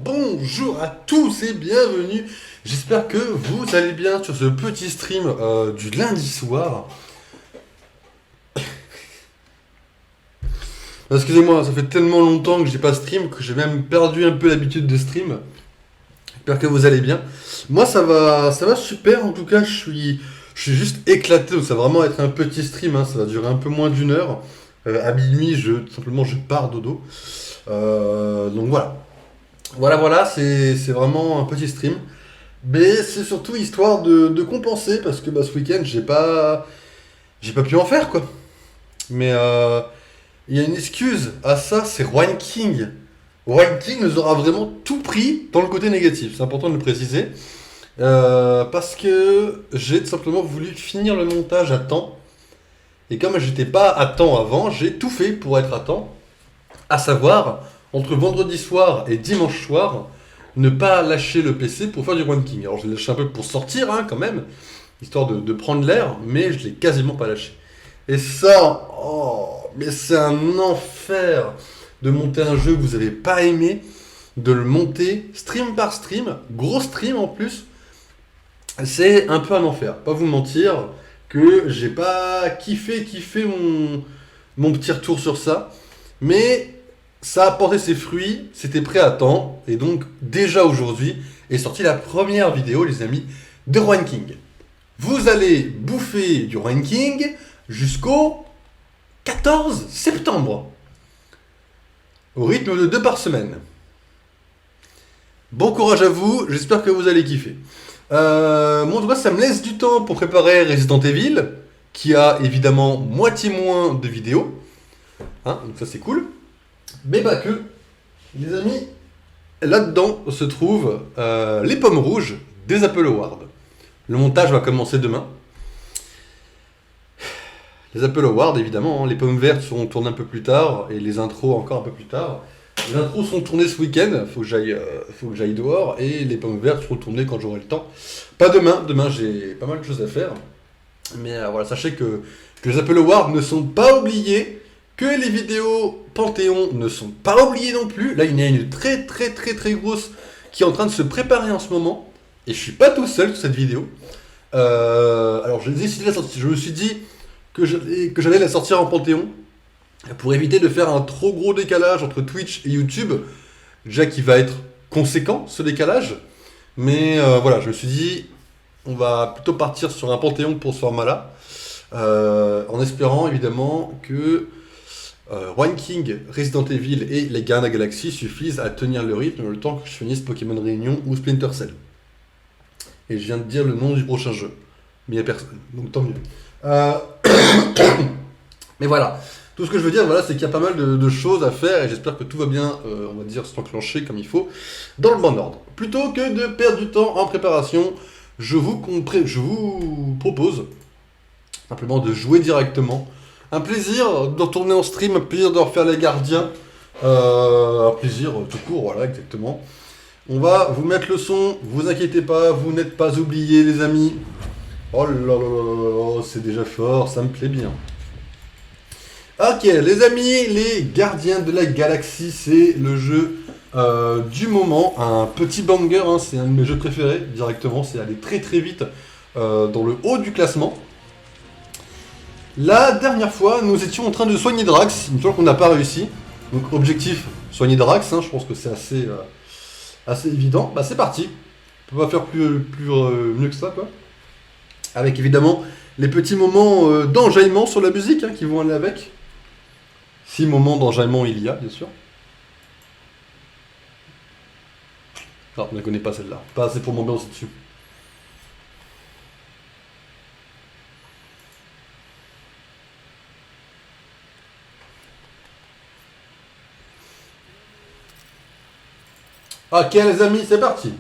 Bonjour à tous et bienvenue. J'espère que vous allez bien sur ce petit stream du lundi soir. Excusez-moi, ça fait tellement longtemps que j'ai pas stream que j'ai même perdu un peu l'habitude de stream. J'espère que vous allez bien. Moi ça va super. En tout cas, je suis juste éclaté. Donc, ça va vraiment être un petit stream. Hein. Ça va durer un peu moins d'une heure. À minuit, je pars dodo. Donc voilà. Voilà, c'est vraiment un petit stream. Mais c'est surtout histoire de compenser parce que ce week-end, j'ai pas pu en faire quoi. Mais il y a une excuse à ça, c'est Rowan King. Rowan King nous aura vraiment tout pris dans le côté négatif. C'est important de le préciser. Parce que j'ai tout simplement voulu finir le montage à temps. Et comme j'étais pas à temps avant, j'ai tout fait pour être à temps. À savoir, entre vendredi soir et dimanche soir, ne pas lâcher le PC pour faire du ranking. Alors je l'ai lâché un peu pour sortir hein, quand même, histoire de prendre l'air, mais je l'ai quasiment pas lâché. Et ça, mais c'est un enfer de monter un jeu que vous n'avez pas aimé, de le monter stream par stream, gros stream en plus. C'est un peu un enfer, pas vous mentir, que j'ai pas kiffé mon petit retour sur ça. Mais ça a porté ses fruits, c'était prêt à temps, et donc déjà aujourd'hui est sortie la première vidéo, les amis, de Rowan King. Vous allez bouffer du Rowan King jusqu'au 14 septembre, au rythme de 2 par semaine. Bon courage à vous, j'espère que vous allez kiffer. Moi, en tout cas, ça me laisse du temps pour préparer Resident Evil, qui a évidemment moitié moins de vidéos. Hein, donc ça c'est cool. Mais pas que. Les amis, là-dedans se trouvent les pommes rouges des Apple Awards. Le montage va commencer demain. Les Apple Awards, évidemment, hein, les pommes vertes seront tournées un peu plus tard et les intros encore un peu plus tard. Les intros sont tournées ce week-end, faut que j'aille dehors, et les pommes vertes seront tournées quand j'aurai le temps. Pas demain, demain j'ai pas mal de choses à faire. Mais voilà, sachez que les Apple Awards ne sont pas oubliés, que les vidéos Panthéon ne sont pas oubliées non plus. Là, il y a une très grosse qui est en train de se préparer en ce moment, et je suis pas tout seul sur cette vidéo. Alors j'ai décidé de la sortir, je me suis dit que j'allais la sortir en Panthéon, pour éviter de faire un trop gros décalage entre Twitch et YouTube, déjà qui va être conséquent ce décalage, mais voilà, je me suis dit, on va plutôt partir sur un Panthéon pour ce format-là, en espérant évidemment que Rowan King, Resident Evil et les Gardiens de la Galaxie suffisent à tenir le rythme le temps que je finisse Pokémon Réunion ou Splinter Cell. Et je viens de dire le nom du prochain jeu, mais il n'y a personne, donc tant mieux. Mais voilà. Tout ce que je veux dire, voilà, c'est qu'il y a pas mal de choses à faire et j'espère que tout va bien, on va dire, s'enclencher comme il faut, dans le bon ordre. Plutôt que de perdre du temps en préparation, je vous propose simplement de jouer directement. Un plaisir de retourner en stream, un plaisir de refaire les gardiens, un plaisir tout court, voilà, exactement. On va vous mettre le son, vous inquiétez pas, vous n'êtes pas oubliés les amis. Oh là là là là, c'est déjà fort, ça me plaît bien. Ok, les amis, les Gardiens de la Galaxie, c'est le jeu du moment, un petit banger, hein, c'est un de mes jeux préférés, directement, c'est aller très vite dans le haut du classement. La dernière fois, nous étions en train de soigner Drax, il me semble qu'on n'a pas réussi, donc objectif, soigner Drax, hein, je pense que c'est assez évident. Bah c'est parti, on peut pas faire plus mieux que ça, quoi. Avec évidemment les petits moments d'enjaillement sur la musique hein, qui vont aller avec. 6 moments d'enjaillement il y a, bien sûr. Non, je ne connais pas celle-là. Pas assez pour m'ambiancer dessus. Ok les amis, c'est parti.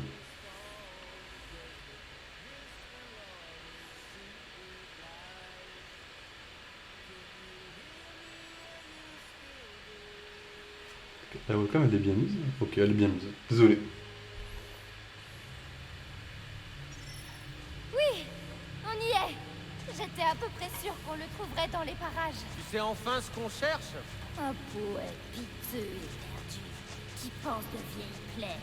La webcam elle est bien mise. Ok, elle est bien mise. Désolé. Oui, on y est. J'étais à peu près sûre qu'on le trouverait dans les parages. Tu sais enfin ce qu'on cherche? Un poète piteux et perdu, qui pense de vieilles plaies.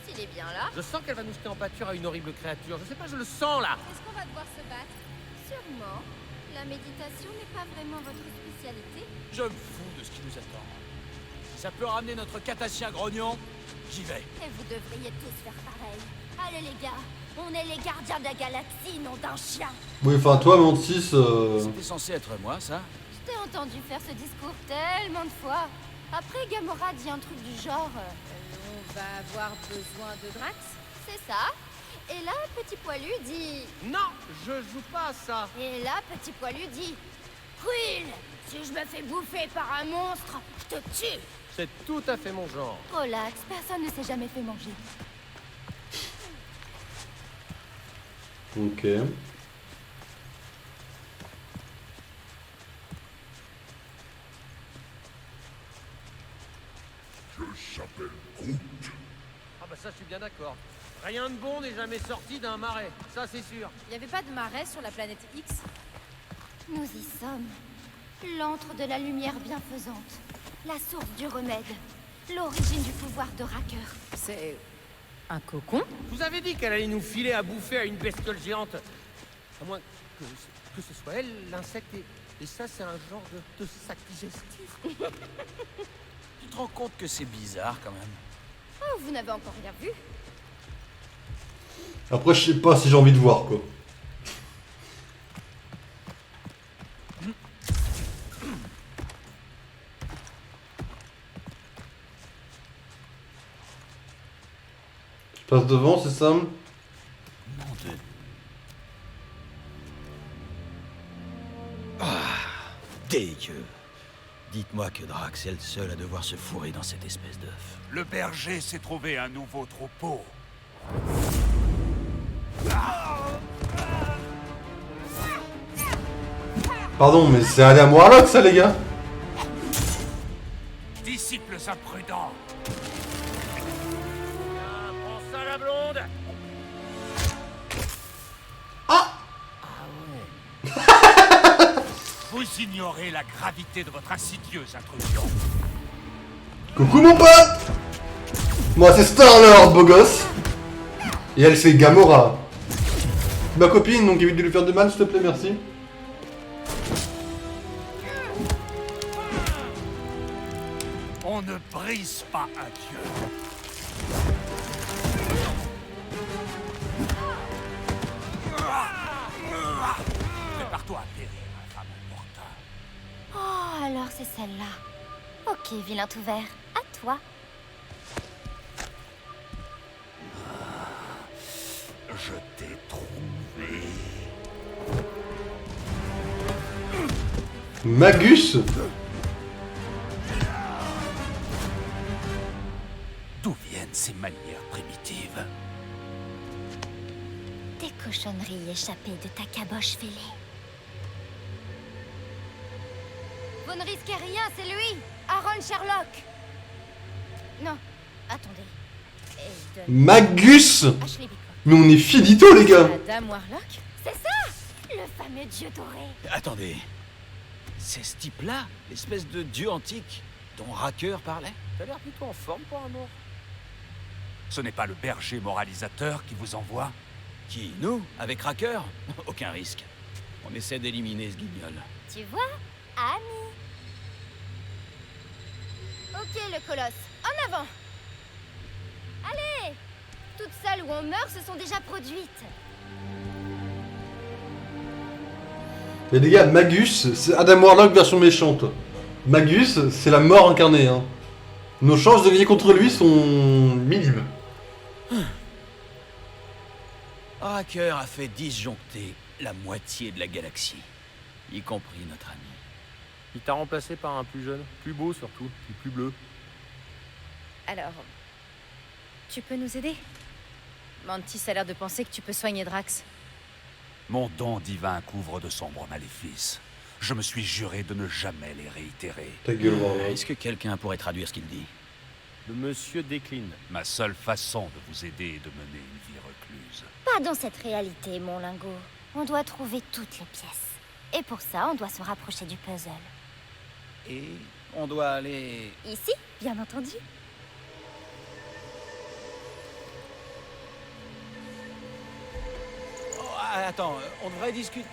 S'il est bien là. Je sens qu'elle va nous jeter en pâture à une horrible créature. Je sais pas, je le sens là. Est-ce qu'on va devoir se battre? Sûrement. La méditation n'est pas vraiment votre spécialité. Je me fous de ce qui nous attend. Si ça peut ramener notre catassien grognon, j'y vais. Et vous devriez tous faire pareil. Allez les gars, on est les gardiens de la galaxie, non d'un chien. Oui, enfin, toi, Mantis, C'était censé être moi, ça? Je t'ai entendu faire ce discours tellement de fois. Après, Gamora dit un truc du genre... on va avoir besoin de Drax. C'est ça. Et là, Petit Poilu dit... Non, je joue pas à ça. Et là, Petit Poilu dit... Quill, si je me fais bouffer par un monstre, je te tue. C'est tout à fait mon genre. Relax, personne ne s'est jamais fait manger. ok. Ah bah ça, je suis bien d'accord. Rien de bon n'est jamais sorti d'un marais. Ça, c'est sûr. Il n'y avait pas de marais sur la planète X? Nous y sommes. L'antre de la lumière bienfaisante. La source du remède. L'origine du pouvoir de Racker. C'est... un cocon? Je vous avais dit qu'elle allait nous filer à bouffer à une bestiole géante. À moins que ce soit elle, l'insecte, et ça, c'est un genre de sac digestif. Tu te rends compte que c'est bizarre, quand même? Oh, vous n'avez encore rien vu? Après, je sais pas si j'ai envie de voir, quoi. Je passe devant, c'est ça? Mon Dieu. Ah, dégueu. Dites-moi que Drax est le seul à devoir se fourrer dans cette espèce d'œuf. Le berger s'est trouvé un nouveau troupeau. Pardon, mais c'est aller à Warlock, ça, les gars? Disciples imprudents. Ah, prends ça, la blonde. Vous ignorez la gravité de votre insidieuse intrusion. Coucou, mon pote! Moi, c'est Star-Lord, beau gosse. Et elle, c'est Gamora. Ma copine, donc évite de lui faire de mal, s'il te plaît, merci. On ne brise pas un dieu. Prépare-toi à périr, femme mortale. Oh, alors c'est celle-là. Ok, vilain tout vert. À toi. Je t'ai trouvé. Magus? D'où viennent ces manières primitives? Des cochonneries échappées de ta caboche fêlée. Vous ne risquez rien, c'est lui, Aaron Sherlock. Non, attendez. Aiden Magus? Ashley Bicop. Mais on est finito, les gars. Madame Warlock? C'est ça, le fameux dieu doré. Attendez. C'est ce type-là, l'espèce de dieu antique dont Racker parlait? T'as l'air plutôt en forme pour un mort. Ce n'est pas le berger moralisateur qui vous envoie? Qui, nous? Avec Racker? Aucun risque. On essaie d'éliminer ce guignol. Tu vois, ami. Ok, le colosse, en avant. Allez, toutes celles où on meurt se sont déjà produites. Mais les gars, Magus, c'est Adam Warlock version méchante. Magus, c'est la mort incarnée, hein. Nos chances de gagner contre lui sont minimes. Racker a fait disjoncter la moitié de la galaxie, y compris notre ami. Il t'a remplacé par un plus jeune, plus beau surtout, et plus bleu. Alors... tu peux nous aider? Mantis a l'air de penser que tu peux soigner Drax. Mon don divin couvre de sombres maléfices. Je me suis juré de ne jamais les réitérer. Ta gueule, Warlock. Est-ce que quelqu'un pourrait traduire ce qu'il dit? Le monsieur décline. Ma seule façon de vous aider est de mener une vie recluse. Pas dans cette réalité, mon lingot. On doit trouver toutes les pièces. Et pour ça, on doit se rapprocher du puzzle. Et on doit aller... Ici, bien entendu. Oh, attends, on devrait discuter...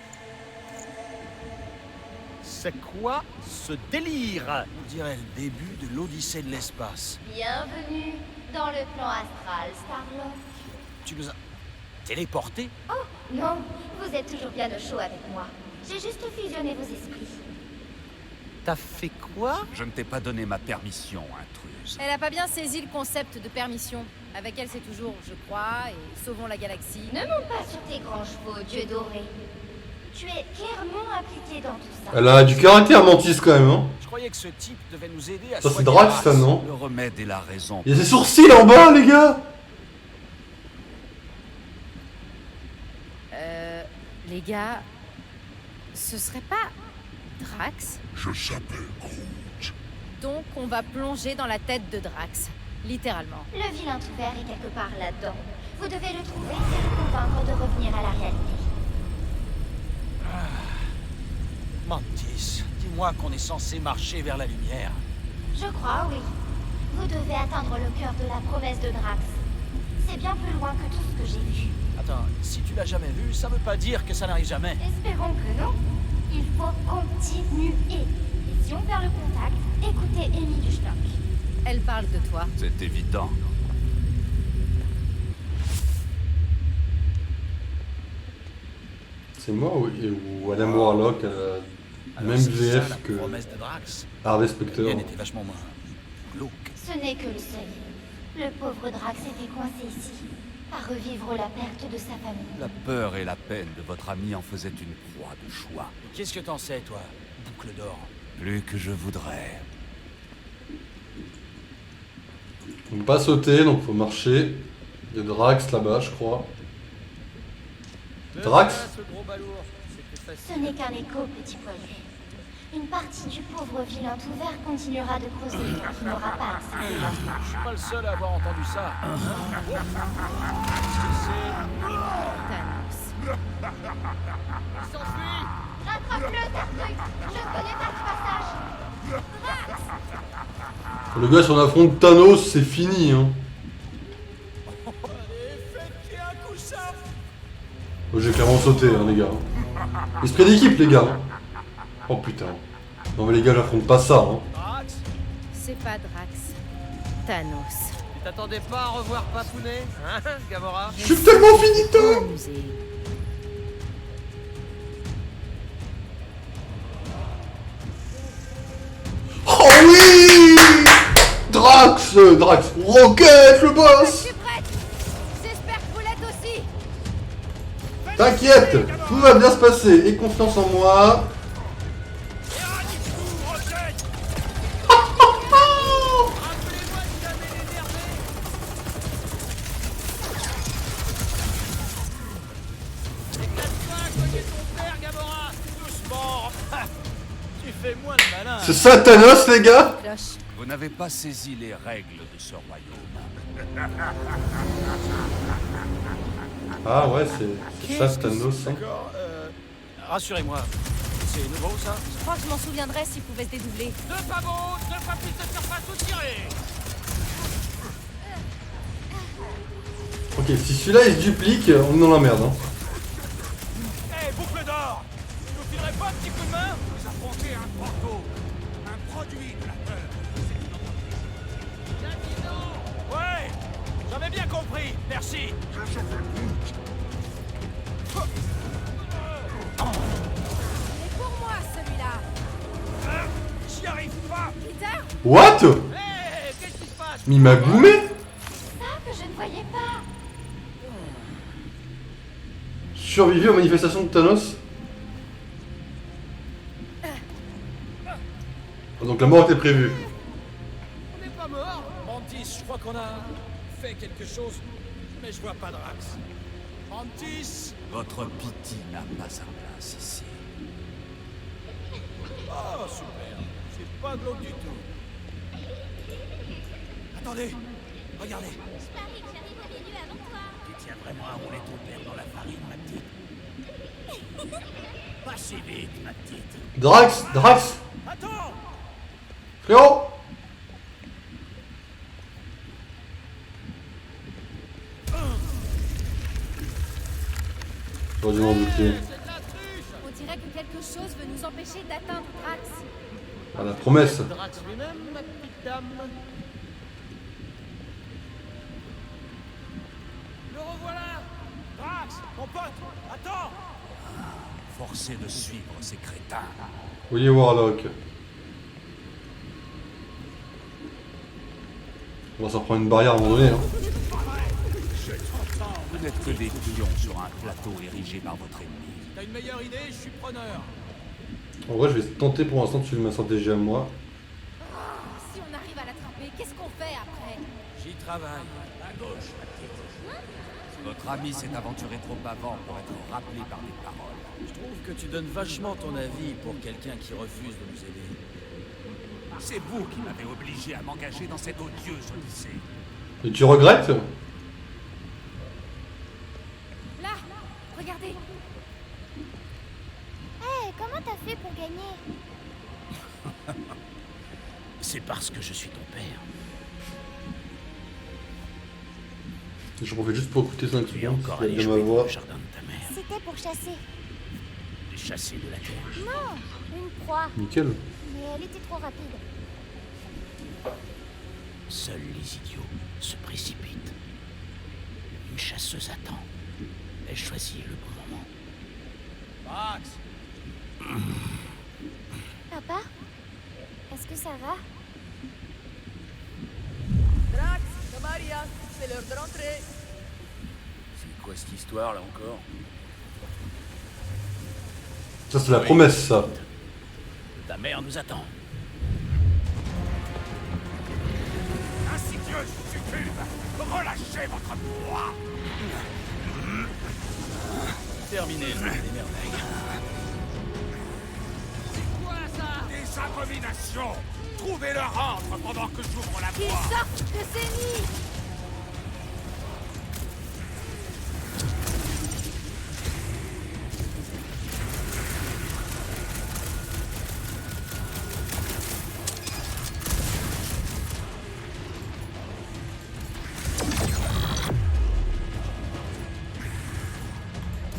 C'est quoi ce délire? On dirait le début de l'Odyssée de l'espace. Bienvenue dans le plan astral, Starlock. Tu nous as téléportés? Oh, non, vous êtes toujours bien au chaud avec moi. J'ai juste fusionné vos esprits. T'as fait quoi? Je ne t'ai pas donné ma permission, intruse. Elle a pas bien saisi le concept de permission. Avec elle, c'est toujours « je crois » et « sauvons la galaxie Ne monte pas sur tes grands chevaux, dieu doré. Tu es clairement impliqué dans tout ça. Elle a du caractère, Mantis, quand même, hein. Je croyais que ce type devait nous aider à Ça, c'est soigner Drax, Drax. ça, non? Le remède et la raison. Il y a ses sourcils en bas, les gars. Les gars, ce serait pas Drax? Je s'appelle Groot. Donc on va plonger dans la tête de Drax, littéralement. Le vilain tout vert est quelque part là-dedans. Vous devez le trouver et le convaincre de revenir à la réalité. Mantis, dis-moi qu'on est censé marcher vers la lumière. Je crois, oui. Vous devez atteindre le cœur de la promesse de Drax. C'est bien plus loin que tout ce que j'ai vu. Attends, si tu l'as jamais vu, ça veut pas dire que ça n'arrive jamais. Espérons que non. Il faut continuer. Et si on perd le contact, écoutez Amy du Schnock. Elle parle de toi. C'est évident. C'est moi ou Adam Warlock, Alors, même c'est VF ça, que la promesse de Drax. Harvey La Specter. mienne était vachement moins glauque. Ce n'est que le seuil. Le pauvre Drax était coincé ici, à revivre la perte de sa famille. La peur et la peine de votre ami en faisaient une proie de choix. Qu'est-ce que t'en sais, toi, boucle d'or? Plus que je voudrais. On peut pas sauter, donc faut marcher. Il y a Drax là-bas, je crois. Drax? Ce gros balourd, c'était Ce facile. n'est qu'un écho, petit poilu. Une partie du pauvre vilain tout vert continuera de creuser, donc il n'aura pas accès. Je suis pas le seul à avoir entendu ça. Thanos. Il s'enfuit. Rattrape-le, Tartruc. Je connais pas ce passage. Le gars, si on affronte Thanos, c'est fini, hein. Oh, j'ai clairement sauté, hein, les gars. Esprit d'équipe, les gars. Oh putain. Non mais les gars, j'affronte pas ça, hein. Drax, C'est pas Drax. Thanos. tu t'attendais pas à revoir Papounet, hein, Gamora? Je suis tellement finito. Amusé. Oh oui, Drax, Rocket, le Je boss. suis prête. J'espère que vous l'êtes aussi. T'inquiète, tout va bien se passer. Aie confiance en moi. Tu fais moins de malin. C'est ça Thanos, les gars. Cloche. Vous n'avez pas saisi les règles de ce royaume. Ah ouais, c'est ça Thanos. Hein. D'accord, rassurez-moi. C'est nouveau, ça? Je crois que je m'en souviendrais s'il pouvait se dédoubler. Deux pavots, deux pas plus de surface ou tirer. Ok, si celui-là il se duplique, on est dans la merde. Hein. Hé, boucle d'or, tu nous filerais pas un petit coup de main? Vous affrontez un Proto, un produit de la peur. Ouais, j'avais bien compris, merci. Je s'appelle Groot. C'est pour moi, celui-là. J'y arrive pas. Peter. What? Hé, qu'est-ce qui se passe? Mais il m'a goumé. Ça que je ne voyais pas. Survécu aux manifestations de Thanos. Donc la mort était prévue. On n'est pas mort. Mantis, je crois qu'on a fait quelque chose, mais je vois pas Drax. Mantis! Votre pitié n'a pas sa place ici. Oh, super. C'est pas glauque du tout. Attendez, regardez. Je parie que j'arrive au milieu avant toi. Tu tiens vraiment à rouler ton père dans la farine, ma petite? Pas si vite, ma petite. Drax! Drax! Attends! Frérot! J'aurais dû m'en douter. On dirait que quelque chose veut nous empêcher d'atteindre Drax. Ah, la promesse. Drax lui-même, ma petite dame. Le revoilà! Drax, mon pote, attends! Forcé de suivre ces crétins. Oui, Warlock. On va s'en prendre une barrière à un moment donné. Hein. Vous n'êtes que des pions sur un plateau érigé par votre ennemi. T'as une meilleure idée, je suis preneur. En vrai, je vais tenter pour l'instant de suivre ma stratégie à moi. Si on arrive à l'attraper, qu'est-ce qu'on fait après? J'y travaille. À gauche, ma petite. Votre ami s'est aventuré trop avant pour être rappelé par des paroles. Je trouve que tu donnes vachement ton avis pour quelqu'un qui refuse de nous aider. C'est vous qui m'avez obligé à m'engager dans cette odieuse odyssée. Et tu regrettes? Là, regardez. Hé, comment t'as fait pour gagner? C'est parce que je suis ton père. Je profite juste pour écouter 5 Tu es secondes, encore il y allé a bien jouer ma dans voix. le jardin de ta mère. C'était pour chasser. Les chasser de la terre. Non, une proie. Nickel. Mais elle était trop rapide. Seuls les idiots se précipitent. Une chasseuse attend. Elle choisit le bon moment. Drax! Papa? Est-ce que ça va? Drax, Maria, c'est l'heure de rentrer. C'est quoi cette histoire là encore? Ça, c'est la promesse, ça. Ta mère nous attend. Insidieuse succube! Relâchez votre proie! Terminé le monde des merveilles. Quoi ça? Des abominations! Trouvez leur entre pendant que j'ouvre la Qu'ils proie! sortent de ces nids!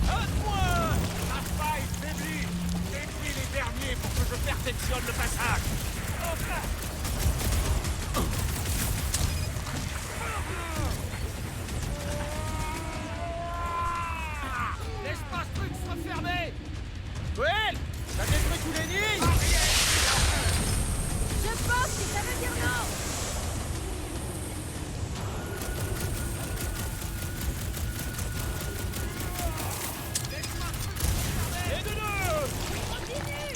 Ma faille faiblit! Détruis les derniers pour que je perfectionne le passage! Laisse pas ce truc se refermer! Joël! T'as détruit tous les nids? Je pense que ça veut dire non! Et de deux!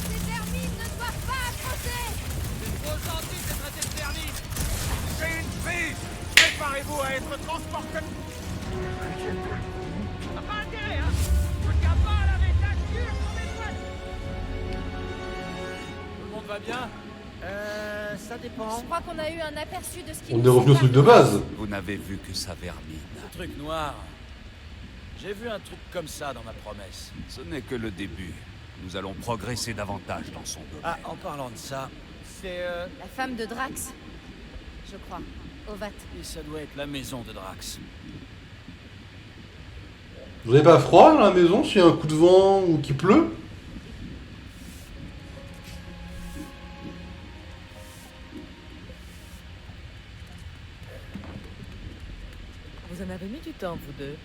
Ces vermines ne doivent pas accrocher! C'est trop gentil de traiter de vernis! J'ai une prise! Préparez-vous à être transporté! T'as pas intérêt, hein? Regarde pas à la métallure sur mes doigts! Tout le monde va bien? Ça dépend. Je crois qu'on a eu un aperçu de ce qui On nous est revenu au truc de sépare. base. Vous n'avez vu que sa vermine. Le truc noir. J'ai vu un truc comme ça dans ma promesse. Ce n'est que le début. Nous allons progresser davantage dans son domaine. Ah, en parlant de ça, C'est La femme de Drax, je crois. Ovat. et ça doit être la maison de Drax. Vous avez pas froid dans la maison s'il y a un coup de vent ou qu'il pleut? Vous en avez mis du temps, vous deux.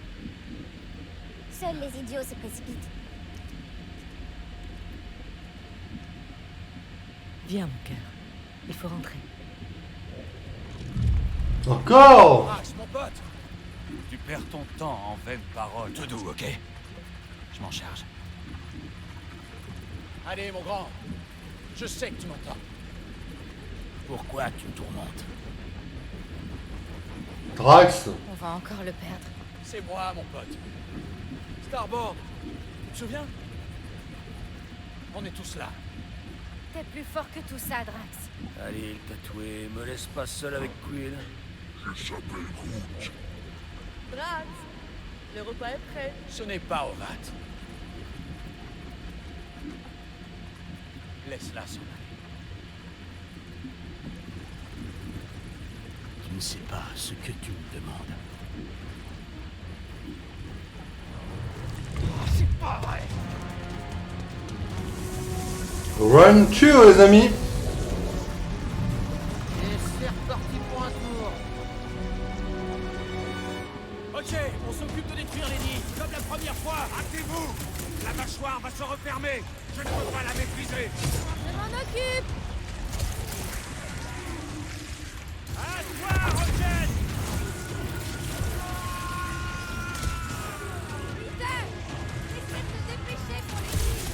Seuls les idiots se précipitent. Viens, mon cœur. Il faut rentrer. Encore? Drax, mon pote! Tu perds ton temps en vaines paroles. Tout doux, ok? Je m'en charge. Allez, mon grand. Je sais que tu m'entends. Pourquoi tu me tourmentes? Drax? On va encore le perdre. C'est moi, mon pote. Starboard, tu te souviens? On est tous là. T'es plus fort que tout ça, Drax. Allez, le tatoué, me laisse pas seul avec Quill. Drax, le repas est prêt. Ce n'est pas Ovat. Laisse-la s'en aller. Tu ne sais pas ce que tu me demandes. C'est pas vrai. Run 2 les amis. Et c'est reparti pour un tour. Ok, on s'occupe de détruire les nids, comme la première fois. Hâtez-vous. La mâchoire va se refermer. Je ne peux pas la maîtriser. Je m'en occupe. À toi, Rocket. Peter, essaie de te dépêcher pour les nids.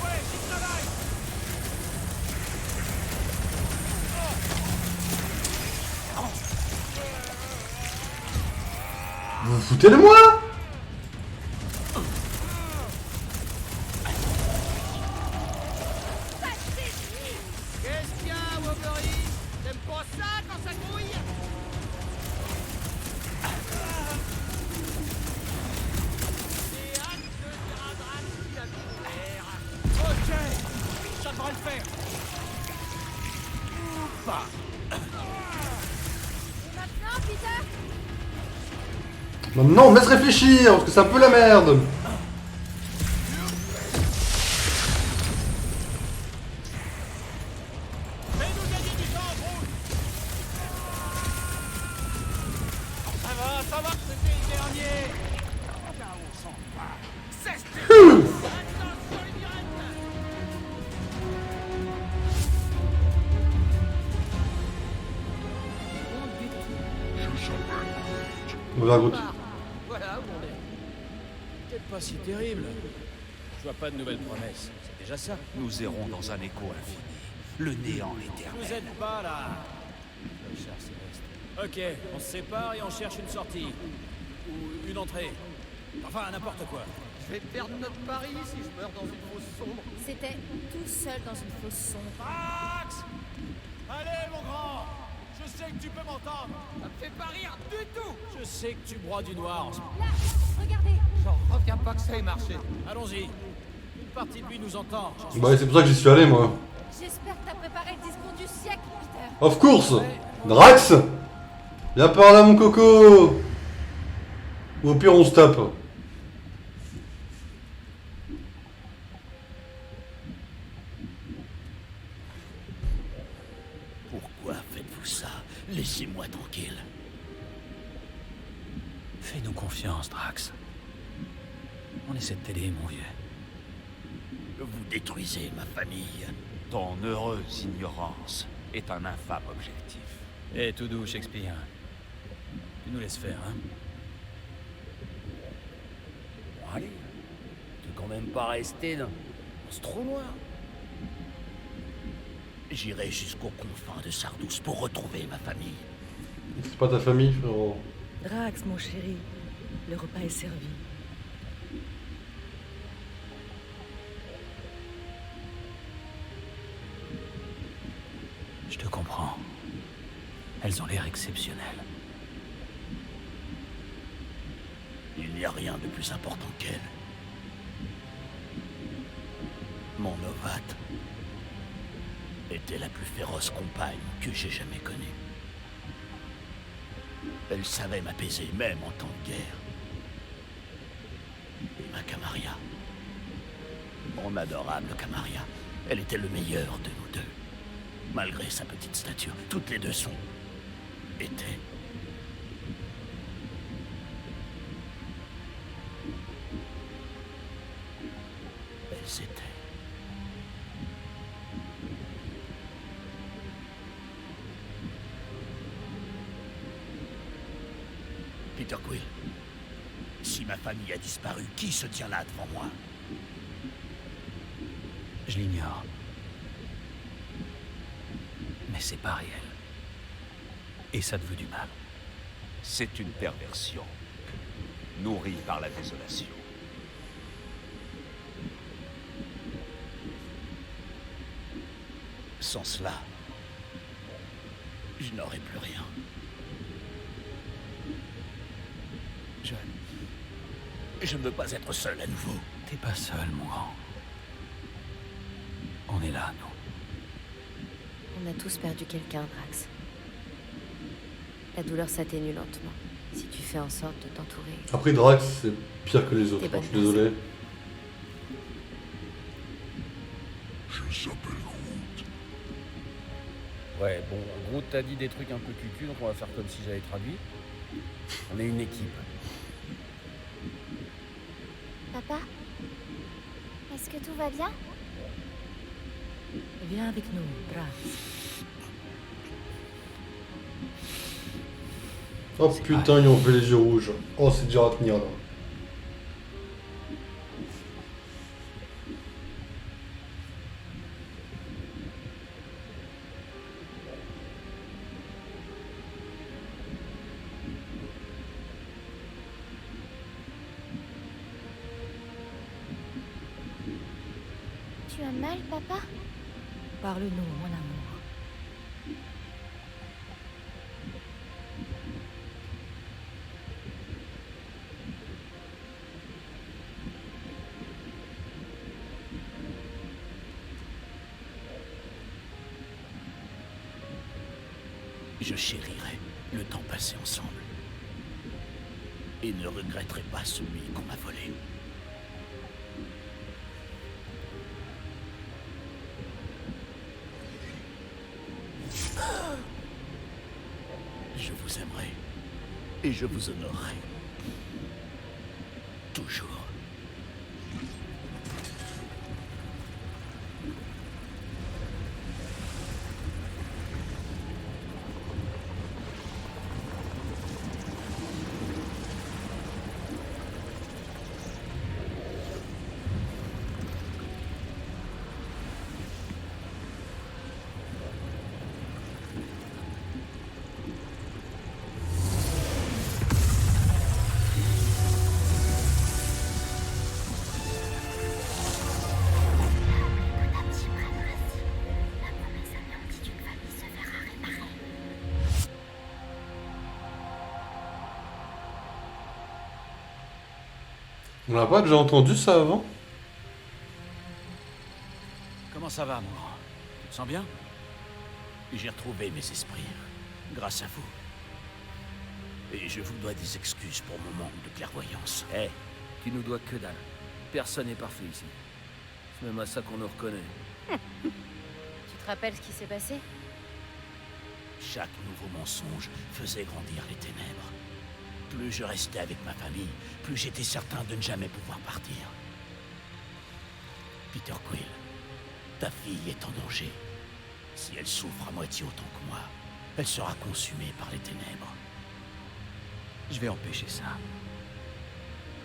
Ouais, j'y travaille. Vous vous foutez de moi? Qu'est-ce qu'il y a, Wolverine? T'aimes pas ça quand ça grouille? J'ai hâte de dire à Drax qu'il a mis l'air. Ok, ça devrait le faire. Ou pas. Et maintenant, Peter? Maintenant, me laisse réfléchir, parce que c'est un peu la merde. Fais-nous gagner du temps, Groot. Ça va, c'était le dernier. Là où on s'en va. Cesse de... Attention, les pirates. Mauvais route. Voilà où on est. Peut-être pas si terrible. Je vois pas de nouvelles promesses. C'est déjà ça. Nous errons dans un écho infini. Le néant Vous éternel. êtes pas là. Cher Céleste. Ok, on se sépare et on cherche une sortie. Ou une entrée. Enfin, n'importe quoi. Je vais perdre notre pari si je meurs dans une fosse sombre. C'était tout seul dans une fosse sombre. Max. Allez, mon grand. Je sais que tu peux m'entendre. Ça me fait pas rire du tout. Je sais que tu broies du noir en ce moment. Là, regardez. J'en reviens pas que ça ait marché. Allons-y. Une partie de lui nous entend. j'en suis Bah c'est pour ça que j'y suis allé moi. J'espère que t'as préparé le discours du siècle, Peter. Of course. Drax, viens par là mon coco. Ou au pire on se tape. Pourquoi faites-vous ça? Laissez-moi tranquille. Fais-nous confiance, Drax. On essaie de t'aider, mon vieux. Vous détruisez ma famille. Ton heureuse ignorance est un infâme objectif. Eh, tout doux, Shakespeare. Tu nous laisses faire, hein? Bon, allez. Tu veux quand même pas rester dans ce trou noir. J'irai jusqu'aux confins de Sardous pour retrouver ma famille. C'est pas ta famille frérot. Drax, mon chéri, le repas est servi. Je te comprends. Elles ont l'air exceptionnelles. Il n'y a rien de plus important qu'elle. Mon Ovat était la plus féroce compagne que j'ai jamais connue. Elle savait m'apaiser même en temps de guerre. Et ma Camaria, mon adorable Camaria, elle était le meilleur de nous deux. Malgré sa petite stature, toutes les deux étaient. Elles étaient. Peter Quill, si ma famille a disparu, qui se tient là devant moi? Je l'ignore. Mais c'est pas réel. Et ça te veut du mal. C'est une perversion, nourrie par la désolation. Sans cela, je n'aurai plus rien. Je ne veux pas être seul à nouveau. T'es pas seul, mon grand. On est là, nous. On a tous perdu quelqu'un, Drax. La douleur s'atténue lentement, si tu fais en sorte de t'entourer. Après, Drax, c'est pire que les autres, T'es bonne je suis désolé. Ouais, bon, Groot t'a dit des trucs un peu cucu, donc on va faire comme si j'avais traduit. On est une équipe. Papa, est-ce que tout va bien? Viens avec nous, Drax. Oh putain, ils ont fait les yeux rouges. Oh, c'est dur à tenir là. Tu as mal, papa? Parle-nous, mon amour. Je chérirai le temps passé ensemble. Et ne regretterai pas celui qu'on m'a volé. Je vous aimerai. Et je vous honorerai. Toujours. On n'a pas déjà entendu ça avant? Comment ça va, mon grand? Tu te sens bien? J'ai retrouvé mes esprits, grâce à vous. Et je vous dois des excuses pour mon manque de clairvoyance. Eh, tu nous dois que dalle. Personne n'est parfait ici. C'est même à ça qu'on nous reconnaît. Tu te rappelles ce qui s'est passé? Chaque nouveau mensonge faisait grandir les ténèbres. Plus je restais avec ma famille, plus j'étais certain de ne jamais pouvoir partir. Peter Quill, ta fille est en danger. Si elle souffre à moitié autant que moi, elle sera consumée par les ténèbres. Je vais empêcher ça.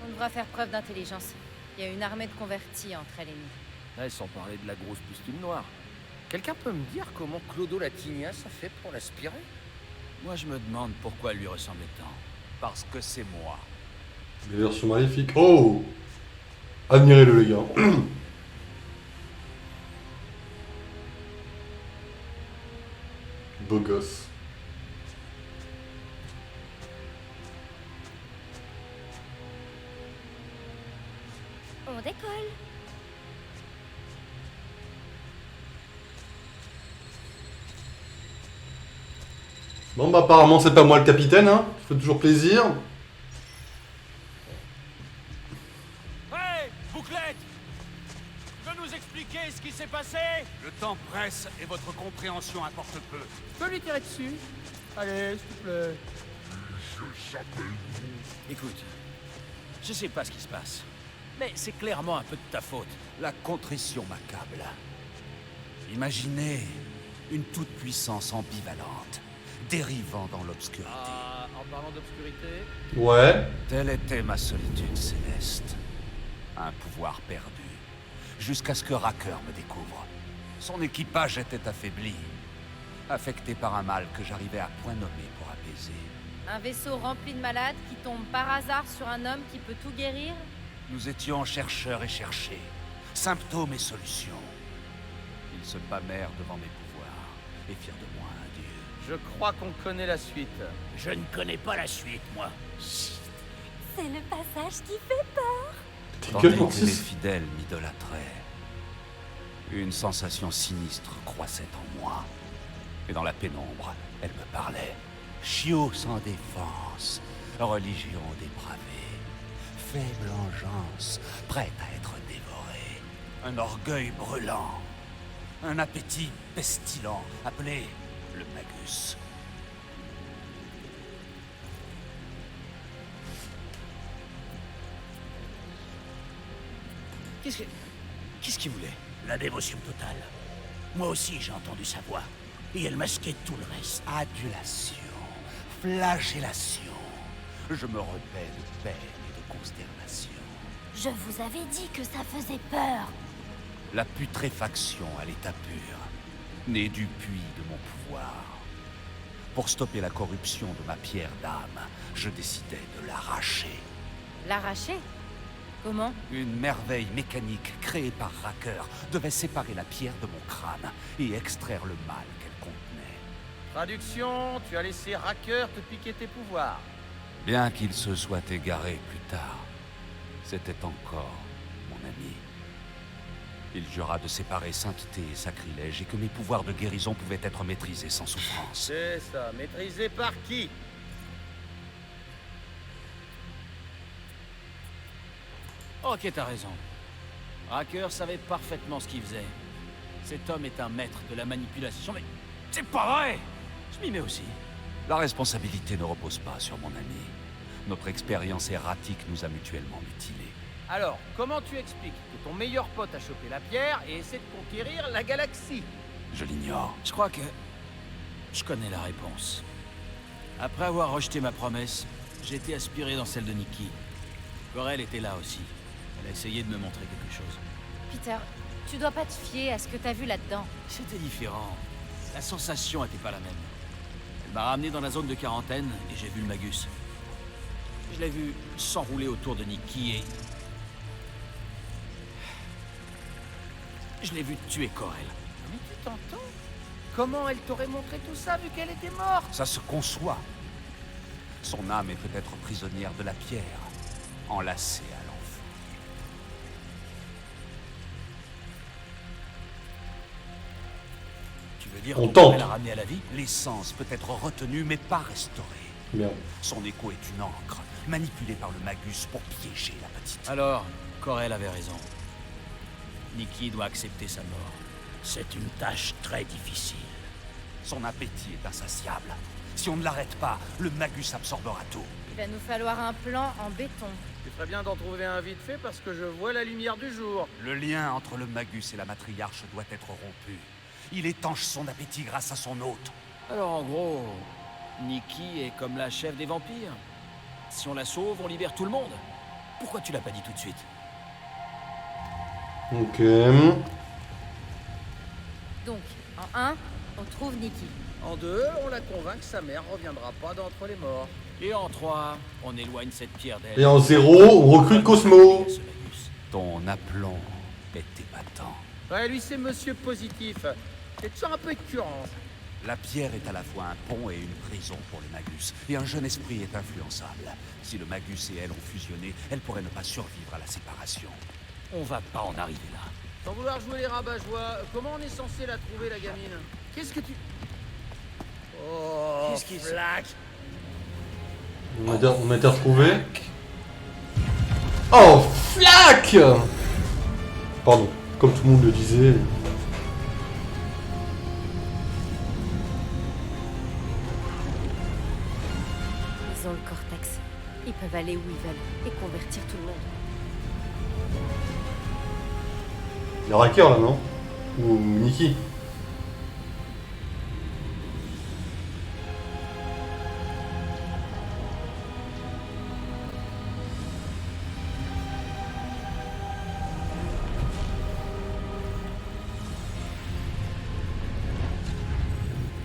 On devra faire preuve d'intelligence. Il y a une armée de convertis entre elle et nous. Ouais, sans parler de la grosse pustule noire. Quelqu'un peut me dire comment Clodo Latignas a fait pour l'aspirer? Moi, je me demande pourquoi elle lui ressemblait tant. Parce que c'est moi. Les versions maléfiques. Oh! Admirez-le, les gars. Beau gosse. On décolle. Bon bah apparemment c'est pas moi le capitaine, hein. Ça fait toujours plaisir. Hey, Bouclette! Tu veux nous expliquer ce qui s'est passé? Le temps presse et votre compréhension importe peu. Tu peux lui tirer dessus? Allez, s'il te plaît. Écoute, je sais pas ce qui se passe, mais c'est clairement un peu de ta faute. La contrition m'accable. Imaginez une toute-puissance ambivalente, dérivant dans l'obscurité. Ah, en parlant d'obscurité... Ouais. Telle était ma solitude céleste. Un pouvoir perdu, jusqu'à ce que Racker me découvre. Son équipage était affaibli, affecté par un mal que j'arrivais à point nommé pour apaiser. Un vaisseau rempli de malades qui tombe par hasard sur un homme qui peut tout guérir? Nous étions chercheurs et cherchés, symptômes et solutions. Ils se pâmèrent devant mes pouvoirs et firent de moi un dieu. Je crois qu'on connaît la suite. Je ne connais pas la suite, moi. C'est le passage qui fait peur. T'es Tandis que que mes Francis. fidèles m'idolâtraient, une sensation sinistre croissait en moi. Et dans la pénombre, elle me parlait. Chiot sans défense, religion dépravée, faible engeance, prête à être dévorée. Un orgueil brûlant, un appétit pestilent, appelé le Magus. Qu'est-ce qu'il voulait? La dévotion totale. Moi aussi, j'ai entendu sa voix. Et elle masquait tout le reste. Adulation, flagellation. Je me rebais de peine et de consternation. Je vous avais dit que ça faisait peur. La putréfaction à l'état pur, née du puits de mon pouvoir. Pour stopper la corruption de ma pierre d'âme, je décidai de l'arracher. L'arracher? Comment? Une merveille mécanique créée par Racker devait séparer la pierre de mon crâne et extraire le mal qu'elle contenait. Traduction, tu as laissé Racker te piquer tes pouvoirs. Bien qu'il se soit égaré plus tard, c'était encore mon ami. Il jura de séparer sainteté et sacrilège et que mes pouvoirs de guérison pouvaient être maîtrisés sans souffrance. C'est ça, maîtrisé par qui? Ok, t'as raison. Racker savait parfaitement ce qu'il faisait. Cet homme est un maître de la manipulation, mais c'est pas vrai! Je m'y mets aussi. La responsabilité ne repose pas sur mon ami. Notre expérience erratique nous a mutuellement mutilés. Alors, comment tu expliques que ton meilleur pote a chopé la pierre et essaie de conquérir la galaxie? Je l'ignore. Je crois que je connais la réponse. Après avoir rejeté ma promesse, j'ai été aspiré dans celle de Nikki. Corel était là aussi. Elle a essayé de me montrer quelque chose. Peter, tu dois pas te fier à ce que t'as vu là-dedans. C'était différent. La sensation était pas la même. Elle m'a ramené dans la zone de quarantaine et j'ai vu le Magus. Je l'ai vu s'enrouler autour de Nikki et... je l'ai vu tuer Corel. Mais tu t'entends? Comment elle t'aurait montré tout ça vu qu'elle était morte? Ça se conçoit. Son âme est peut-être prisonnière de la pierre, enlacée à l'enfant. Tu veux dire On que tente. Corel l'a ramené à la vie? L'essence peut être retenue mais pas restaurée. Merde. Son écho est une encre, manipulée par le Magus pour piéger la petite. Alors, Corel avait raison. Nikki doit accepter sa mort. C'est une tâche très difficile. Son appétit est insatiable. Si on ne l'arrête pas, le Magus absorbera tout. Il va nous falloir un plan en béton. Tu ferais bien d'en trouver un vite fait parce que je vois la lumière du jour. Le lien entre le Magus et la matriarche doit être rompu. Il étanche son appétit grâce à son hôte. Alors en gros, Nikki est comme la chef des vampires. Si on la sauve, on libère tout le monde. Pourquoi tu l'as pas dit tout de suite? Ok. Donc, en 1, on trouve Nikki. En 2, on la convainc que sa mère reviendra pas d'entre les morts. Et en 3, on éloigne cette pierre d'elle. Et en 0, on recrute Cosmo. Ce Magus. Ton aplomb est épatant. Ouais, lui c'est monsieur positif. C'est toujours un peu écœurant. La pierre est à la fois un pont et une prison pour le Magus, et un jeune esprit est influençable. Si le Magus et elle ont fusionné, elle pourrait ne pas survivre à la séparation. On va pas en arriver là. Sans vouloir jouer les rabat-joie, comment on est censé la trouver la gamine? Qu'est-ce que tu... Oh, Qu'est-ce qui se- flac. On m'a été retrouvé. Oh, flac! Pardon, comme tout le monde le disait. Ils ont le cortex. Ils peuvent aller où ils veulent et convertir tout le monde. Il y a Racker là, non? Ou Nikki?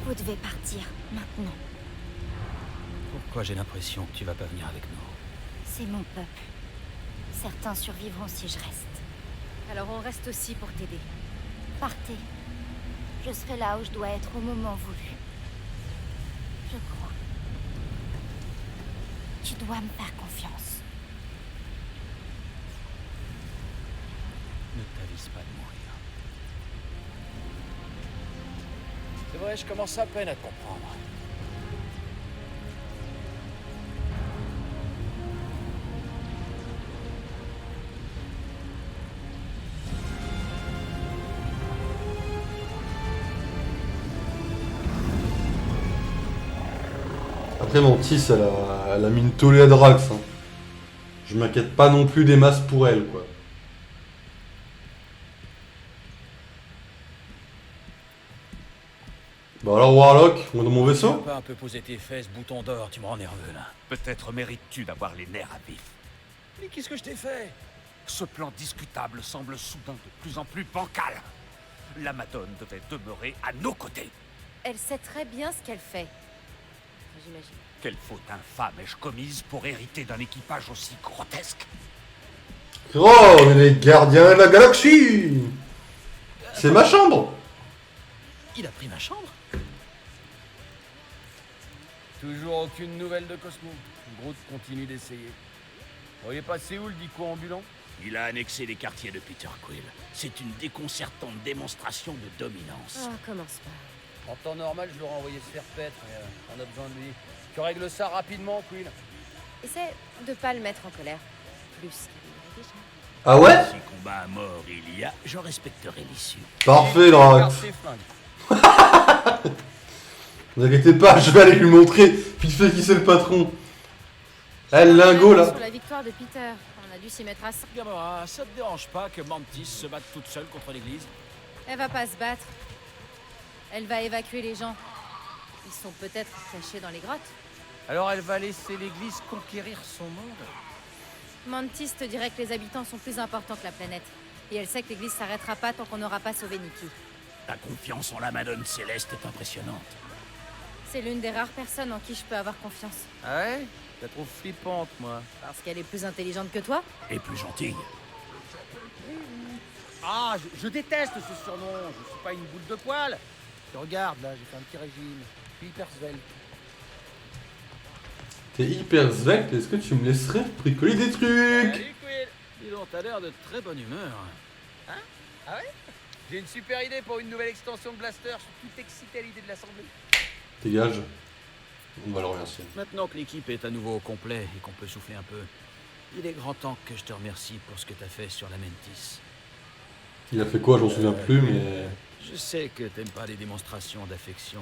Vous devez partir, maintenant. Pourquoi j'ai l'impression que tu vas pas venir avec nous? C'est mon peuple. Certains survivront si je reste. Alors on reste aussi pour t'aider. Partez. Je serai là où je dois être au moment voulu. te crois. Tu dois me faire confiance. Ne t'avise pas de mourir. C'est vrai, je commence à peine à te comprendre. Après, Mantis, elle a mis une tollée à Drax. Hein. Je m'inquiète pas non plus des masses pour elle, quoi. Bah alors, Warlock, on est dans mon Tu vaisseau? peux pas un peu poser tes fesses, bouton d'or, tu me rends nerveux là. Peut-être mérites-tu d'avoir les nerfs à vif. Mais qu'est-ce que je t'ai fait? Ce plan discutable semble soudain de plus en plus bancal. La Madone devait demeurer à nos côtés. Elle sait très bien ce qu'elle fait. J'imagine. Quelle faute infâme ai-je commise pour hériter d'un équipage aussi grotesque? Oh, on est les gardiens de la galaxie! C'est ma chambre! Il a pris ma chambre? Toujours aucune nouvelle de Cosmo. Groot continue d'essayer. Vous voyez pas Séoul dit quoi ambulant? Il a annexé les quartiers de Peter Quill. C'est une déconcertante démonstration de dominance. Ah, commence pas. En temps normal, je l'aurais envoyé se faire paître, mais on a besoin de lui. Tu règles ça rapidement, Quill. Essaie de pas le mettre en colère. Plus qu'il l'aurait déjà. Ah ouais? Si combat à mort il y a, je respecterai l'issue. Parfait, Et Drax. garde tes flingues. Ne vous inquiétez pas, je vais aller lui montrer vite fait qui c'est le patron. Eh, le lingot là. Sur la victoire de Peter, on a dû s'y mettre à ça. Gamora, ça te dérange pas que Mantis se batte toute seule contre l'église? Elle va pas se battre. Elle va évacuer les gens. Ils sont peut-être cachés dans les grottes. Alors elle va laisser l'église conquérir son monde? Mantis te dirait que les habitants sont plus importants que la planète. Et elle sait que l'église s'arrêtera pas tant qu'on n'aura pas sauvé Nikki. Ta confiance en la Madone Céleste est impressionnante. C'est l'une des rares personnes en qui je peux avoir confiance. Ah ouais? Je la trouve flippante, moi. Parce qu'elle est plus intelligente que toi. Et plus gentille. Ah, je déteste ce surnom. Je suis pas une boule de poil. Tu regardes, là, j'ai fait un petit régime. Je suis hyper svelte. T'es hyper svelte, est-ce que tu me laisserais bricoler des trucs? Salut, Quill. Dis donc, t'as l'air de très bonne humeur. Hein? Ah ouais? J'ai une super idée pour une nouvelle extension de Blaster. Je suis tout excité à l'idée de l'assembler. Dégage. On va le remercier. Maintenant que l'équipe est à nouveau au complet et qu'on peut souffler un peu, il est grand temps que je te remercie pour ce que t'as fait sur la Mantis. Il a fait quoi? J'en souviens plus, mais... Je sais que t'aimes pas les démonstrations d'affection,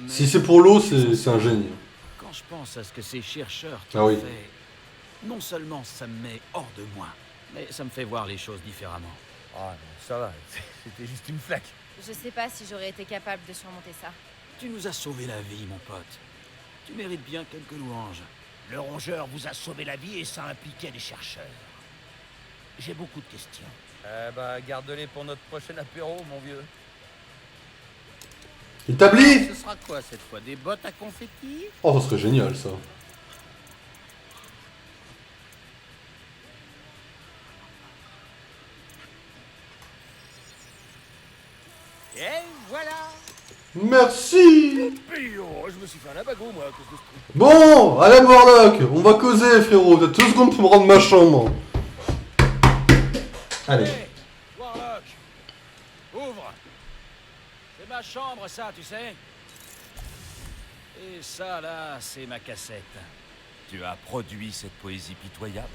mais Si c'est pour l'eau, c'est un génie. quand je pense à ce que ces chercheurs Ah t'ont oui. fait, non seulement ça me met hors de moi, mais ça me fait voir les choses différemment. Ah non, ça va. C'était juste une flaque. Je sais pas si j'aurais été capable de surmonter ça. Tu nous as sauvé la vie, mon pote. Tu mérites bien quelques louanges. Le rongeur vous a sauvé la vie et ça impliquait les chercheurs. J'ai beaucoup de questions. Bah, garde-les pour notre prochain apéro, mon vieux. Établi! Ce sera quoi cette fois? Des bottes à confetti? Oh, ça serait génial, ça. Et voilà! Merci! Puis, oh, je me suis fait un abago, moi, à cause de ce truc. Bon, allez Warlock, on va causer, frérot. T'as 2 secondes pour me rendre ma chambre. Allez. Hé, Warlock, ouvre. C'est ma chambre, ça, tu sais. Et ça, là, c'est ma cassette. Tu as produit cette poésie pitoyable?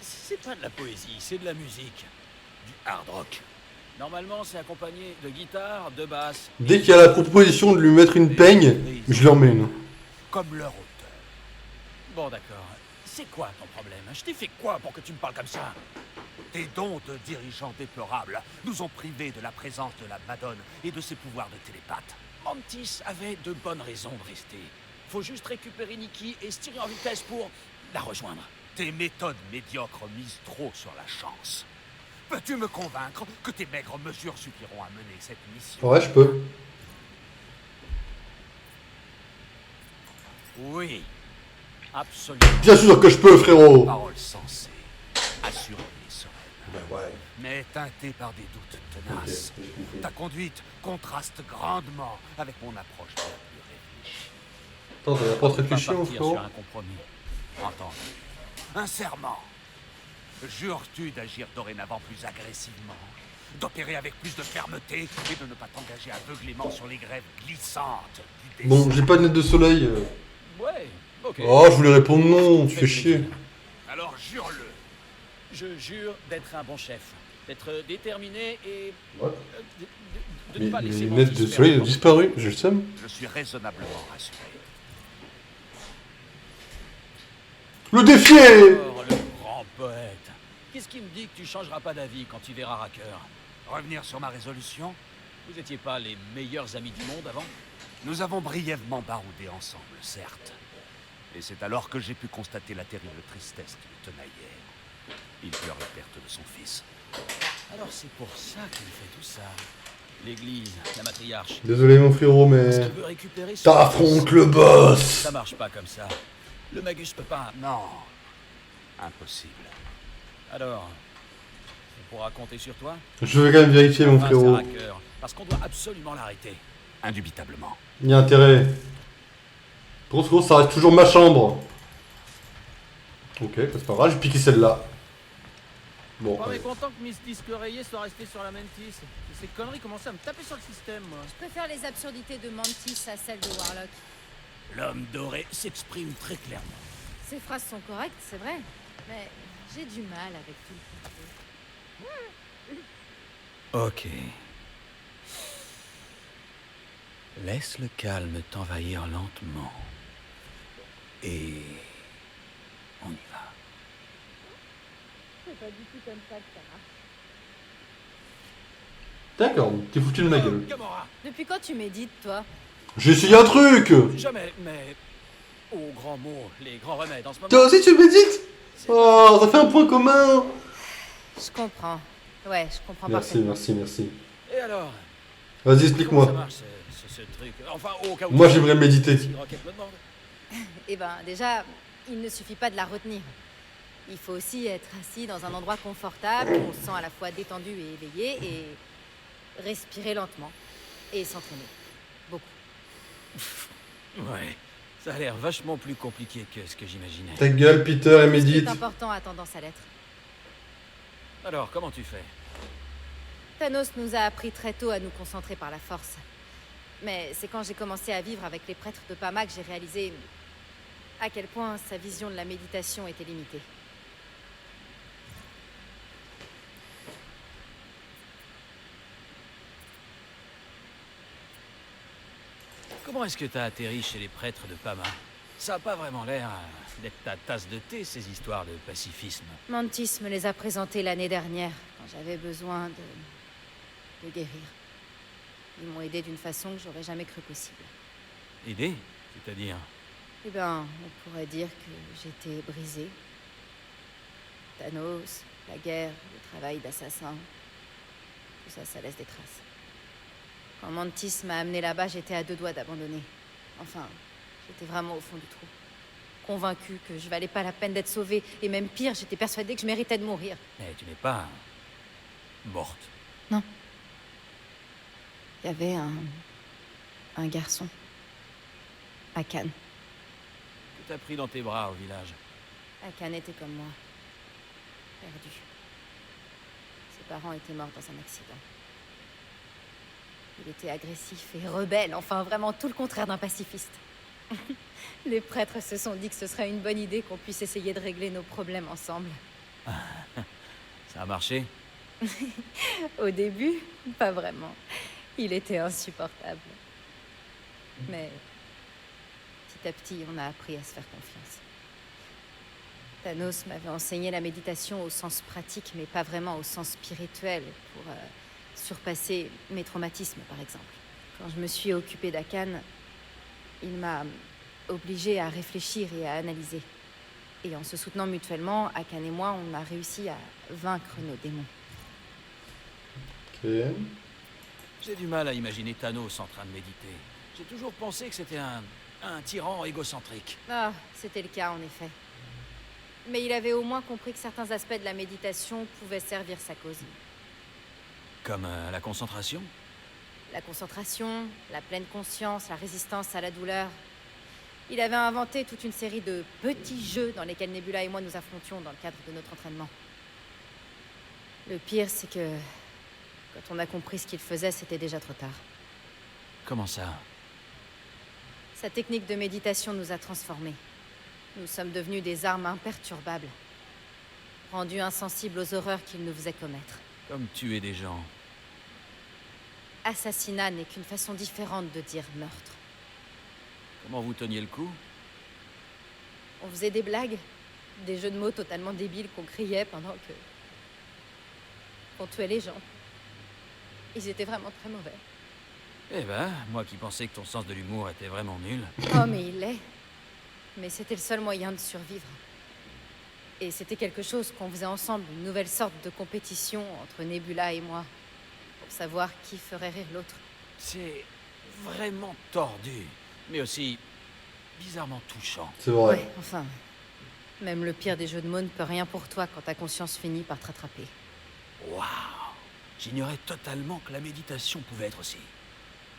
C'est pas de la poésie, c'est de la musique. Du hard rock. Normalement, c'est accompagné de guitare, de basse. Dès qu'il y a la proposition de lui mettre une peigne, je lui en mets une. Comme leur auteur. Bon, d'accord. C'est quoi ton problème? Je t'ai fait quoi pour que tu me parles comme ça? Tes dons de dirigeants déplorables nous ont privés de la présence de la Madone et de ses pouvoirs de télépathe. Mantis avait de bonnes raisons de rester. Faut juste récupérer Nikki et se tirer en vitesse pour la rejoindre. Tes méthodes médiocres misent trop sur la chance. Peux-tu me convaincre que tes maigres mesures suffiront à mener cette mission? Ouais, je peux. Oui, absolument. Bien sûr que je peux, frérot. Parole sensée, assurée et sereine, Ben ouais. mais teintée par des doutes tenaces. Ok, j'ai compris. Ta conduite contraste grandement avec mon approche la plus réfléchie. Attends, t'as pas On peut réfléchi, mon partir frérot. sur un compromis. Entends. Un serment. Jures-tu d'agir dorénavant plus agressivement, d'opérer avec plus de fermeté et de ne pas t'engager aveuglément sur les grèves glissantes du destin? Bon, j'ai pas de lunettes de soleil. Ouais, ok. Oh, je voulais répondre non, tu fais chier. Alors jure-le. Je jure d'être un bon chef, d'être déterminé et What de ne Mais pas les laisser mon lunettes de fils soleil ont perdre. disparu, j'ai le seum. Je suis raisonnablement rassuré. Le défier. Oh, le grand poète. Qu'est-ce qui me dit que tu changeras pas d'avis quand tu verras Racker? Revenir sur ma résolution? Vous étiez pas les meilleurs amis du monde avant? Nous avons brièvement baroudé ensemble, certes. Et c'est alors que j'ai pu constater la terrible tristesse qui le tenaillait. Il pleure la perte de son fils. Alors c'est pour ça qu'il fait tout ça. L'église, la matriarche. Désolé, mon frérot, Parce mais. qu'il veut récupérer son T'affrontes fils. le boss. Ça marche pas comme ça. Le Magus peut pas. Non. Impossible. Alors, on pourra compter sur toi? Je vais quand même vérifier, mon Enfin, frérot. c'est Racker, parce qu'on doit absolument l'arrêter. Indubitablement. Il y a intérêt. Pour ce gros, ça reste toujours ma chambre. Ok, c'est pas grave, j'ai piqué celle-là. Bon, On est allez. content que Miss Disque Rayée soit restée sur la Mantis. Ces conneries commençaient à me taper sur le système, moi. Je préfère les absurdités de Mantis à celles de Warlock. L'homme doré s'exprime très clairement. Ces phrases sont correctes, c'est vrai. Mais j'ai du mal avec tout le complot. Ok. Laisse le calme t'envahir lentement. Et... on y va. C'est pas du tout comme ça que ça marche. D'accord, t'es foutu de ma gueule. Gamora! Depuis quand tu médites, toi? J'ai essayé un truc. Jamais, mais... aux grands mots, les grands remèdes en ce moment... Toi aussi, tu médites? Oh, ça fait un point commun. Je comprends. Ouais, je comprends Merci, parfaitement. merci, merci. Et alors? Vas-y, Comment ça explique-moi. marche, ce truc? Enfin, au cas où... Moi, j'aimerais méditer. Si Rocket me demande. Eh ben, déjà, il ne suffit pas de la retenir. Il faut aussi être assis dans un endroit confortable, où on se sent à la fois détendu et éveillé, et respirer lentement. Et s'entraîner. Beaucoup. Ouais, ça a l'air vachement plus compliqué que ce que j'imaginais. Ta gueule, Peter, et Ce qui médite. est important a tendance à l'être. Alors, comment tu fais? Thanos nous a appris très tôt à nous concentrer par la force. Mais c'est quand j'ai commencé à vivre avec les prêtres de Pama que j'ai réalisé à quel point sa vision de la méditation était limitée. Comment est-ce que t'as atterri chez les prêtres de Pama? Ça a pas vraiment l'air d'être ta tasse de thé, ces histoires de pacifisme. Mantis me les a présentés l'année dernière, quand j'avais besoin de guérir. Ils m'ont aidé d'une façon que j'aurais jamais cru possible. Aider? C'est-à-dire? Eh ben, on pourrait dire que j'étais brisée. Thanos, la guerre, le travail d'assassin, tout ça, ça laisse des traces. Quand Mantis m'a amené là-bas, j'étais à deux doigts d'abandonner. Enfin, j'étais vraiment au fond du trou. Convaincue que je valais pas la peine d'être sauvée. Et même pire, j'étais persuadée que je méritais de mourir. Mais tu n'es pas... morte. Non. Il y avait un garçon. Akan. Que t'as pris dans tes bras au village. Akan était comme moi. Perdu. Ses parents étaient morts dans un accident. Il était agressif et rebelle, enfin vraiment tout le contraire d'un pacifiste. Les prêtres se sont dit que ce serait une bonne idée qu'on puisse essayer de régler nos problèmes ensemble. Ça a marché? Au début, pas vraiment. Il était insupportable. Mais petit à petit, on a appris à se faire confiance. Thanos m'avait enseigné la méditation au sens pratique, mais pas vraiment au sens spirituel, pour surpasser mes traumatismes, par exemple. Quand je me suis occupée d'Akan, il m'a obligée à réfléchir et à analyser. Et en se soutenant mutuellement, Akan et moi, on a réussi à vaincre nos démons. Ok. J'ai du mal à imaginer Thanos en train de méditer. J'ai toujours pensé que c'était un tyran égocentrique. Ah, c'était le cas, en effet. Mais il avait au moins compris que certains aspects de la méditation pouvaient servir sa cause. Comme la concentration? La concentration, la pleine conscience, la résistance à la douleur. Il avait inventé toute une série de petits jeux dans lesquels Nebula et moi nous affrontions dans le cadre de notre entraînement. Le pire, c'est que quand on a compris ce qu'il faisait, c'était déjà trop tard. Comment ça? Sa technique de méditation nous a transformés. Nous sommes devenus des armes imperturbables, rendus insensibles aux horreurs qu'il nous faisait commettre. Comme tuer des gens. Assassinat n'est qu'une façon différente de dire meurtre. Comment vous teniez le coup? On faisait des blagues, des jeux de mots totalement débiles qu'on criait pendant que... qu'on tuait les gens. Ils étaient vraiment très mauvais. Eh ben, moi qui pensais que ton sens de l'humour était vraiment nul. Oh, mais il l'est. Mais c'était le seul moyen de survivre. Et c'était quelque chose qu'on faisait ensemble, une nouvelle sorte de compétition entre Nebula et moi, pour savoir qui ferait rire l'autre. C'est vraiment tordu, mais aussi bizarrement touchant. C'est vrai. Ouais, enfin, même le pire des jeux de mots ne peut rien pour toi quand ta conscience finit par te rattraper. Waouh! J'ignorais totalement que la méditation pouvait être aussi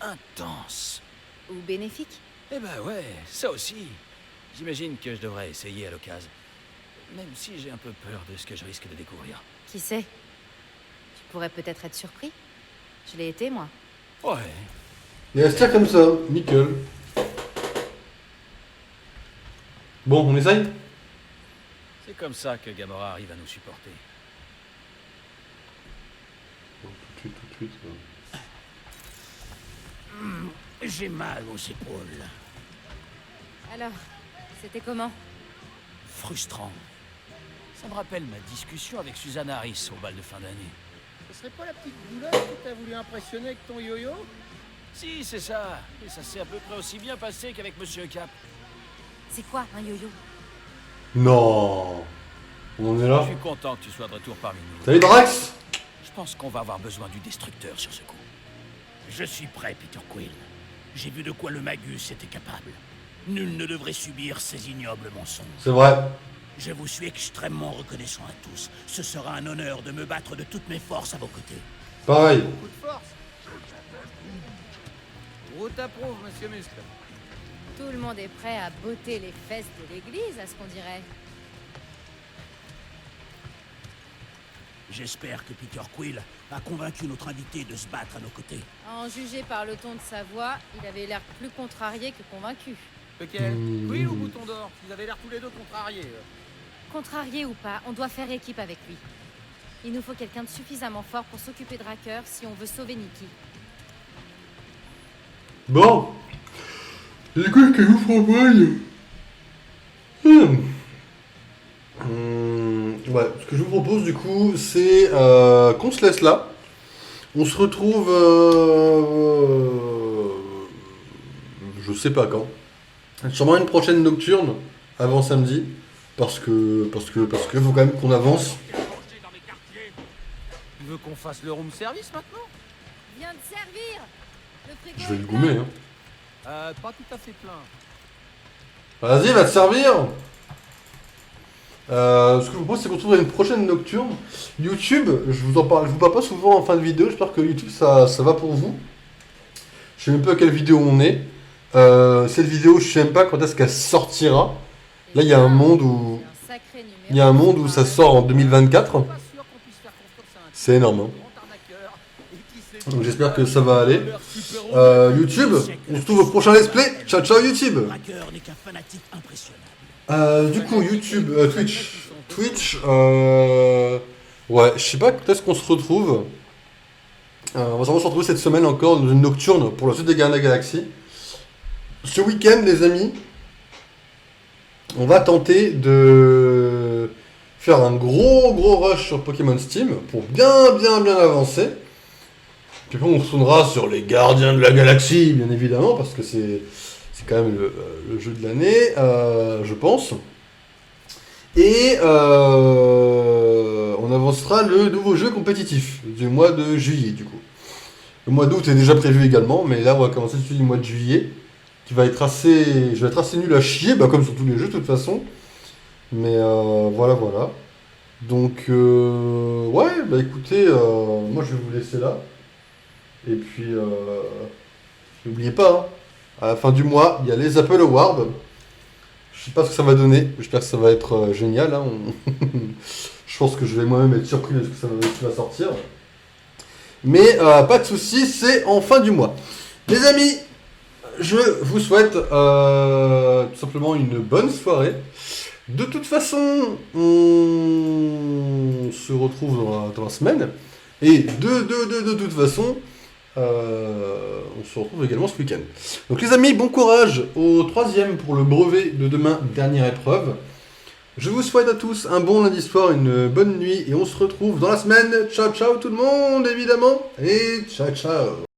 intense. Ou bénéfique. Eh ben ouais, ça aussi. J'imagine que je devrais essayer à l'occasion. Même si j'ai un peu peur de ce que je risque de découvrir. Qui sait? Tu pourrais peut-être être surpris. Je l'ai été, moi. Ouais. Et elle se tient comme ça, nickel. Bon, on essaye? C'est comme ça que Gamora arrive à nous supporter. Bon, tout de suite. J'ai mal aux épaules. Alors, c'était comment? Frustrant. Ça me rappelle ma discussion avec Susanna Harris au bal de fin d'année. Ce serait pas la petite douleur que t'as voulu impressionner avec ton yo-yo? Si, c'est ça. Et ça s'est à peu près aussi bien passé qu'avec Monsieur Cap. C'est quoi, un yo-yo? Non. On en est là. Je suis content que tu sois de retour parmi nous. Salut Drax. Je pense qu'on va avoir besoin du destructeur sur ce coup. Je suis prêt, Peter Quill. J'ai vu de quoi le Magus était capable. Nul ne devrait subir ces ignobles mensonges. C'est vrai. Je vous suis extrêmement reconnaissant à tous. Ce sera un honneur de me battre de toutes mes forces à vos côtés. Pareil. Coup de force. Route approuve, monsieur Muscle. Tout le monde est prêt à botter les fesses de l'église, à ce qu'on dirait. J'espère que Peter Quill a convaincu notre invité de se battre à nos côtés. À en juger par le ton de sa voix, il avait l'air plus contrarié que convaincu. Lequel? Oui ou Bouton d'Or? Ils avaient l'air tous les deux contrariés. Contrarié ou pas, on doit faire équipe avec lui. Il nous faut quelqu'un de suffisamment fort pour s'occuper de Racker si on veut sauver Nikki. Bon. Écoute, que je vous propose. Ouais, ce que je vous propose du coup, c'est qu'on se laisse là. On se retrouve. Je sais pas quand. Sûrement une prochaine nocturne avant samedi. Parce que faut quand même qu'on avance. Tu veux qu'on fasse le room service maintenant? Viens de servir. Le frigo Je vais le est goumer, plein. hein. Pas tout à fait plein. Vas-y, va te servir. Ce que je vous propose, c'est qu'on se retrouve à une prochaine nocturne. YouTube, je vous parle pas souvent en fin de vidéo. J'espère que YouTube, ça va pour vous. Je sais même pas à quelle vidéo on est. Cette vidéo, je sais même pas quand est-ce qu'elle sortira. Là, il y a un monde où... Un sacré numéro. Il y a un monde où ça sort en 2024. C'est énorme, hein. Donc j'espère que ça va aller. YouTube, on se trouve au prochain let's play. Ciao ciao YouTube. Racker n'est qu'un fanatique impressionnable. Du coup YouTube, Twitch, ouais, je sais pas quand est-ce qu'on se retrouve. On va sûrement se retrouver cette semaine encore dans une nocturne pour la suite des Gardiens de la Galaxie. Ce week-end les amis, on va tenter de faire un gros rush sur Pokémon Steam pour bien avancer. Puis après on retournera sur les Gardiens de la Galaxie bien évidemment parce que c'est quand même le jeu de l'année je pense. Et on avancera le nouveau jeu compétitif du mois de juillet du coup. Le mois d'août est déjà prévu également mais là on va commencer celui du mois de juillet qui va être assez... Je vais être assez nul à chier comme sur tous les jeux de toute façon. Mais voilà. Donc ouais écoutez moi je vais vous laisser là. Et puis n'oubliez pas, hein, à la fin du mois, il y a les Apple Awards. Je sais pas ce que ça va donner. J'espère que ça va être génial. Hein. Je pense que je vais moi-même être surpris de ce que ça va sortir. Mais pas de soucis, c'est en fin du mois. Les amis, je vous souhaite tout simplement une bonne soirée. De toute façon, on se retrouve dans la semaine. Et de toute façon, on se retrouve également ce week-end. Donc les amis, bon courage au 3e pour le brevet de demain, dernière épreuve. Je vous souhaite à tous un bon lundi soir, une bonne nuit, et on se retrouve dans la semaine. Ciao ciao tout le monde, évidemment, et ciao ciao.